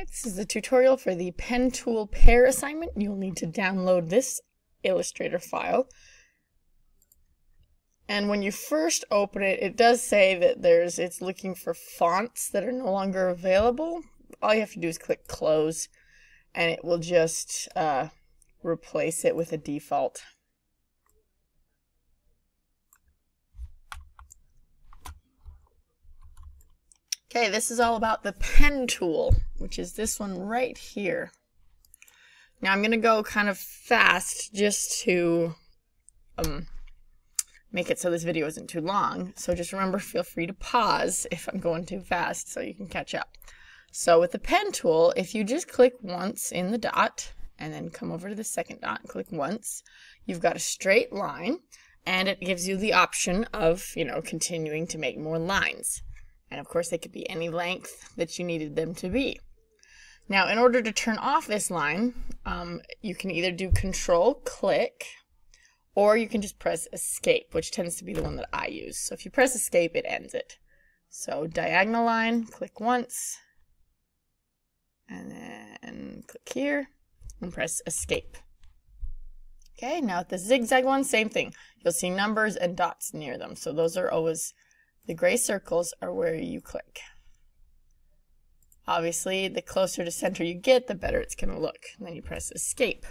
This is the tutorial for the pen tool pear assignment. You'll need to download this Illustrator file. And when you first open it, it does say that it's looking for fonts that are no longer available. All you have to do is click close and it will just replace it with a default. Okay, this is all about the pen tool, which is this one right here. Now I'm going to go kind of fast just to make it so this video isn't too long. So just remember, feel free to pause if I'm going too fast so you can catch up. So with the pen tool, if you just click once in the dot and then come over to the second dot and click once, you've got a straight line and it gives you the option of, continuing to make more lines. And of course, they could be any length that you needed them to be. Now, in order to turn off this line, you can either do Control-Click, or you can just press Escape, which tends to be the one that I use. So if you press Escape, it ends it. So diagonal line, click once, and then click here, and press Escape. Okay, now with the zigzag one, same thing. You'll see numbers and dots near them. So those are always... the gray circles are where you click. Obviously, the closer to center you get, the better it's going to look. And then you press Escape.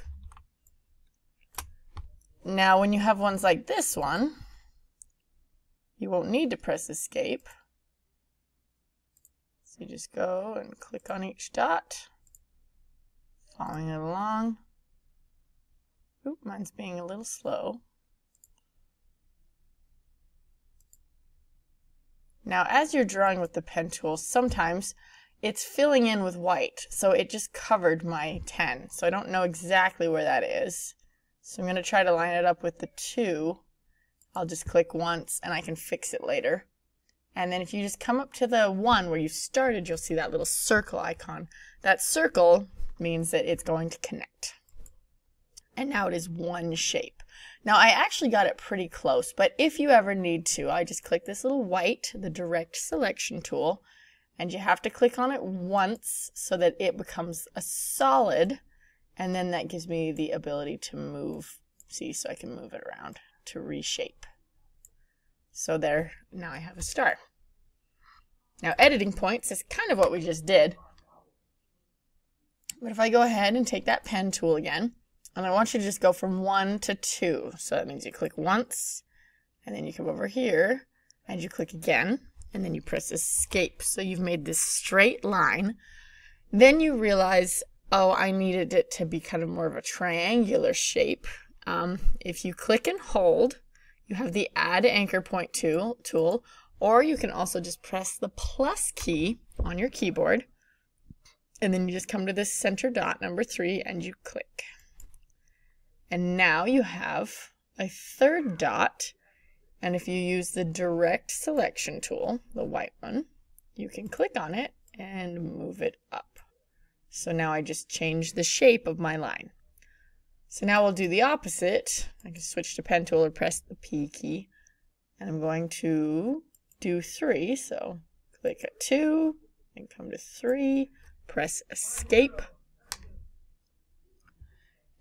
Now, when you have ones like this one, you won't need to press Escape. So you just go and click on each dot, following it along. Oop, mine's being a little slow. Now, as you're drawing with the pen tool, sometimes it's filling in with white, so it just covered my 10. So I don't know exactly where that is. So I'm going to try to line it up with the 2. I'll just click once and I can fix it later. And then if you just come up to the 1 where you started, you'll see that little circle icon. That circle means that it's going to connect. And now it is one shape. Now I actually got it pretty close, but if you ever need to, I just click this little white, the direct selection tool, and you have to click on it once so that it becomes a solid, and then that gives me the ability to move, see, so I can move it around to reshape. So there, now I have a star. Now editing points is kind of what we just did, but if I go ahead and take that pen tool again, and I want you to just go from 1 to 2. So that means you click once, and then you come over here, and you click again, and then you press Escape. So you've made this straight line. Then you realize, oh, I needed it to be kind of more of a triangular shape. If you click and hold, you have the Add Anchor Point tool, or you can also just press the plus key on your keyboard, and then you just come to this center dot, number 3, and you click. And now you have a third dot, and if you use the direct selection tool, the white one, you can click on it and move it up. So now I just changed the shape of my line. So now we'll do the opposite. I can switch to pen tool or press the P key, and I'm going to do 3. So click at 2 and come to 3, press Escape.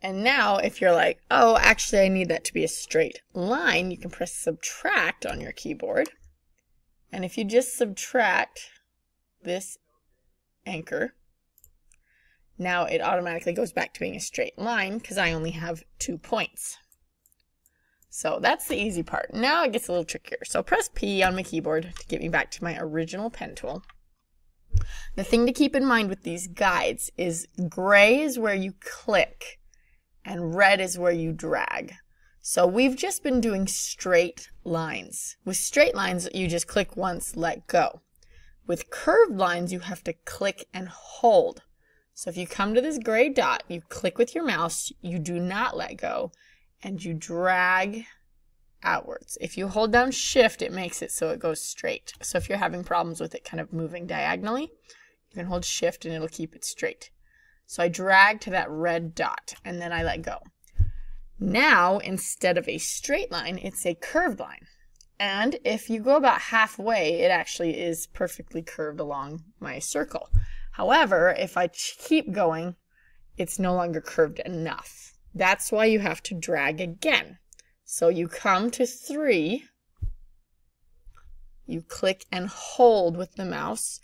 And now, if you're like, oh, actually I need that to be a straight line, you can press Subtract on your keyboard. And if you just subtract this anchor, now it automatically goes back to being a straight line because I only have 2 points. So that's the easy part. Now it gets a little trickier. So press P on my keyboard to get me back to my original pen tool. The thing to keep in mind with these guides is gray is where you click, and red is where you drag. So we've just been doing straight lines. With straight lines, you just click once, let go. With curved lines, you have to click and hold. So if you come to this gray dot, you click with your mouse, you do not let go, and you drag outwards. If you hold down Shift, it makes it so it goes straight. So if you're having problems with it kind of moving diagonally, you can hold Shift and it'll keep it straight. So I drag to that red dot, and then I let go. Now, instead of a straight line, it's a curved line. And if you go about halfway, it actually is perfectly curved along my circle. However, if I keep going, it's no longer curved enough. That's why you have to drag again. So you come to 3, you click and hold with the mouse,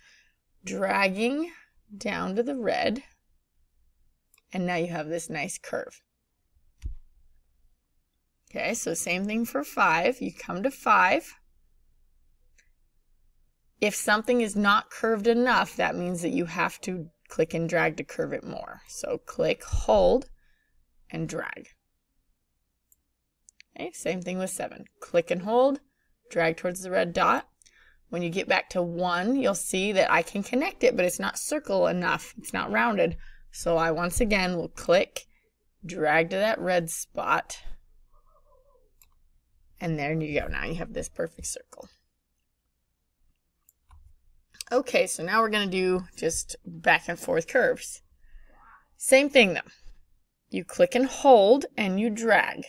dragging down to the red, and now you have this nice curve. Okay, so same thing for 5. You come to 5. If something is not curved enough, that means that you have to click and drag to curve it more. So click, hold, and drag. Okay, same thing with 7. Click and hold, drag towards the red dot. When you get back to 1, you'll see that I can connect it, but it's not circle enough. It's not rounded. So I once again will click, drag to that red spot, and there you go. Now you have this perfect circle. Okay, so now we're going to do just back and forth curves. Same thing though. You click and hold and you drag.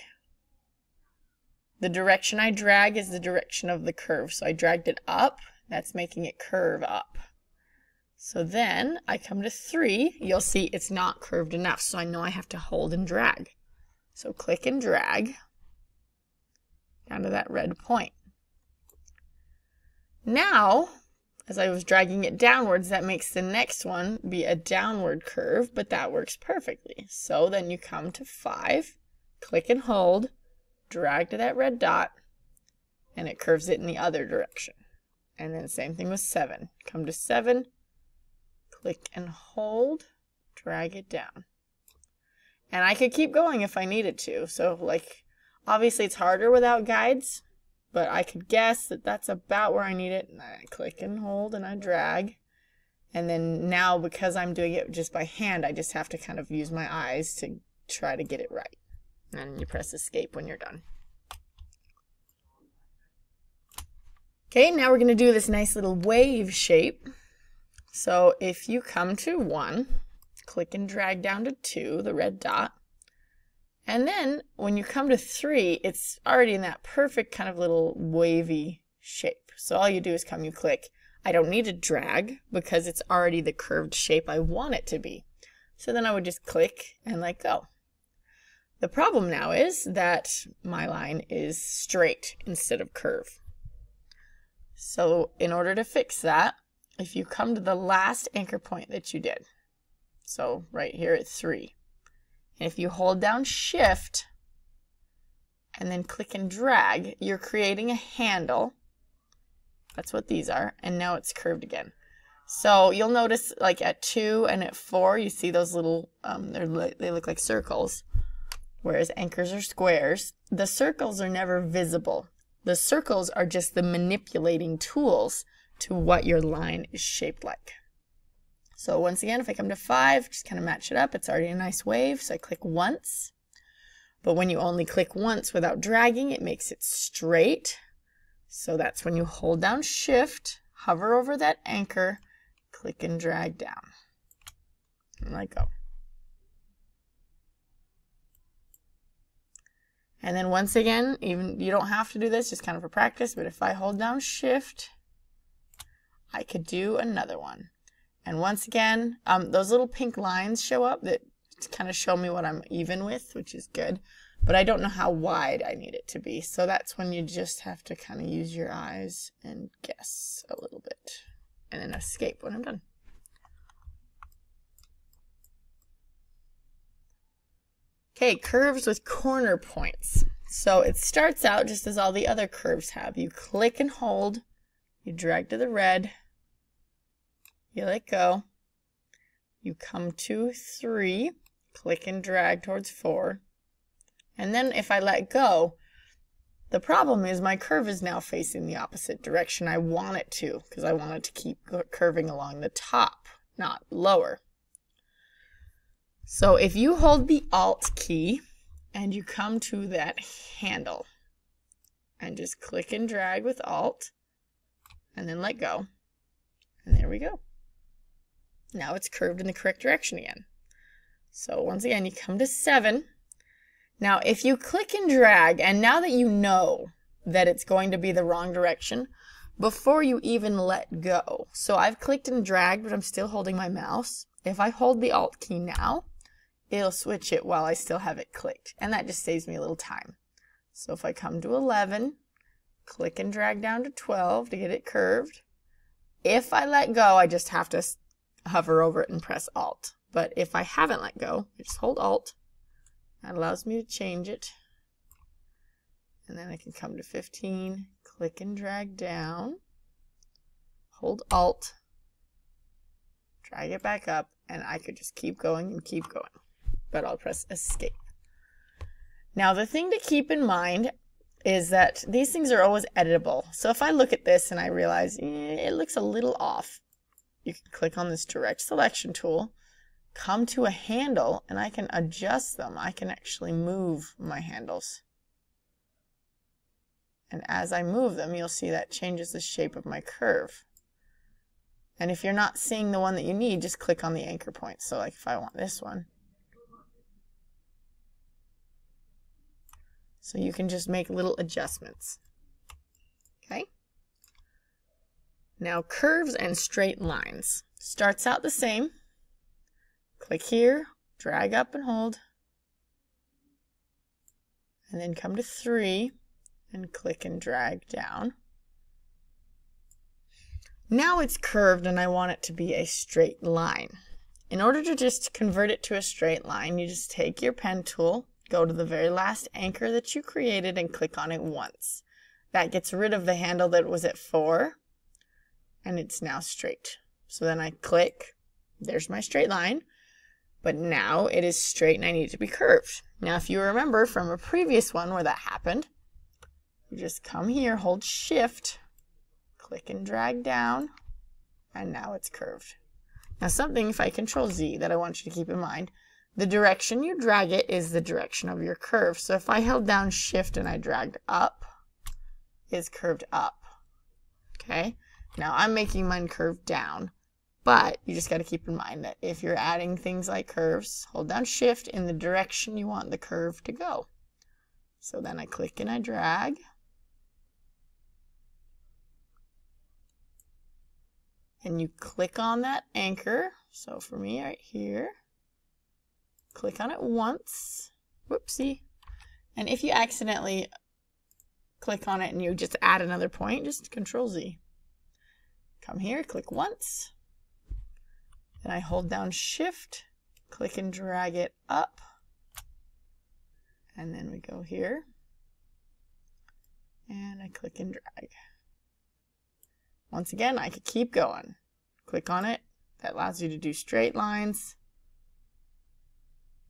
The direction I drag is the direction of the curve. So I dragged it up. That's making it curve up. So then I come to 3. You'll see it's not curved enough. So I know I have to hold and drag. So click and drag down to that red point. Now, as I was dragging it downwards, that makes the next one be a downward curve, but that works perfectly. So then you come to 5, click and hold, drag to that red dot, and it curves it in the other direction. And then same thing with 7. Come to 7, click and hold, drag it down. And I could keep going if I needed to. So like, obviously it's harder without guides, but I could guess that that's about where I need it. And I click and hold and I drag. And then now, because I'm doing it just by hand, I just have to kind of use my eyes to try to get it right. And you press escape when you're done. Okay, now we're going to do this nice little wave shape. So if you come to 1, click and drag down to 2, the red dot. And then when you come to 3, it's already in that perfect kind of little wavy shape. So all you do is come, you click. I don't need to drag because it's already the curved shape I want it to be. So then I would just click and let go. The problem now is that my line is straight instead of curve. So in order to fix that, if you come to the last anchor point that you did, so right here at 3, and if you hold down Shift and then click and drag, you're creating a handle. That's what these are. And now it's curved again. So you'll notice like at 2 and at 4, you see those little, they look like circles, whereas anchors are squares. The circles are never visible. The circles are just the manipulating tools to what your line is shaped like. So once again, if I come to 5, just kind of match it up. It's already a nice wave, so I click once. But when you only click once without dragging, it makes it straight. So that's when you hold down Shift, hover over that anchor, click and drag down. And let go. And then once again, even you don't have to do this, just kind of for practice, but if I hold down Shift, I could do another one. And once again, those little pink lines show up that kind of show me what I'm even with, which is good. But I don't know how wide I need it to be. So that's when you just have to kind of use your eyes and guess a little bit. And then escape when I'm done. Okay, curves with corner points. So it starts out just as all the other curves have. You click and hold, you drag to the red, you let go, you come to 3, click and drag towards 4, and then if I let go, the problem is my curve is now facing the opposite direction I want it to, because I want it to keep curving along the top, not lower. So if you hold the Alt key and you come to that handle and just click and drag with Alt and then let go, and there we go. Now it's curved in the correct direction again. So once again, you come to 7. Now if you click and drag, and now that you know that it's going to be the wrong direction, before you even let go. So I've clicked and dragged, but I'm still holding my mouse. If I hold the Alt key now, it'll switch it while I still have it clicked, and that just saves me a little time. So if I come to 11, click and drag down to 12 to get it curved. If I let go, I just have to hover over it and press Alt. But if I haven't let go, I just hold Alt. That allows me to change it. And then I can come to 15, click and drag down, hold Alt, drag it back up, and I could just keep going and keep going. But I'll press Escape. Now the thing to keep in mind is that these things are always editable. So if I look at this and I realize it looks a little off, you can click on this direct selection tool, come to a handle, and I can adjust them. I can actually move my handles. And as I move them, you'll see that changes the shape of my curve. And if you're not seeing the one that you need, just click on the anchor point. So like if I want this one. So you can just make little adjustments. Okay? Now curves and straight lines. Starts out the same. Click here, drag up and hold. And then come to 3 and click and drag down. Now it's curved and I want it to be a straight line. In order to just convert it to a straight line, you just take your pen tool, go to the very last anchor that you created and click on it once. That gets rid of the handle that was at 4, and it's now straight. So then I click, there's my straight line, but now it is straight and I need it to be curved. Now if you remember from a previous one where that happened, you just come here, hold Shift, click and drag down, and now it's curved. Now something, if I Control Z, that I want you to keep in mind, the direction you drag it is the direction of your curve. So if I held down Shift and I dragged up, it's curved up. Okay? Now I'm making mine curve down, but you just got to keep in mind that if you're adding things like curves, hold down Shift in the direction you want the curve to go. So then I click and I drag. And you click on that anchor. So for me right here, click on it once. Whoopsie. And if you accidentally click on it and you just add another point, just Control Z. Come here, click once. Then I hold down Shift, click and drag it up. And then we go here. And I click and drag. Once again, I could keep going. Click on it. That allows you to do straight lines.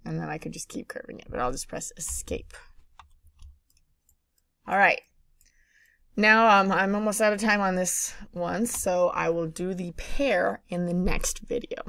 And then I could just keep curving it, but I'll just press Escape. All right. Now I'm almost out of time on this one, so I will do the pear in the next video.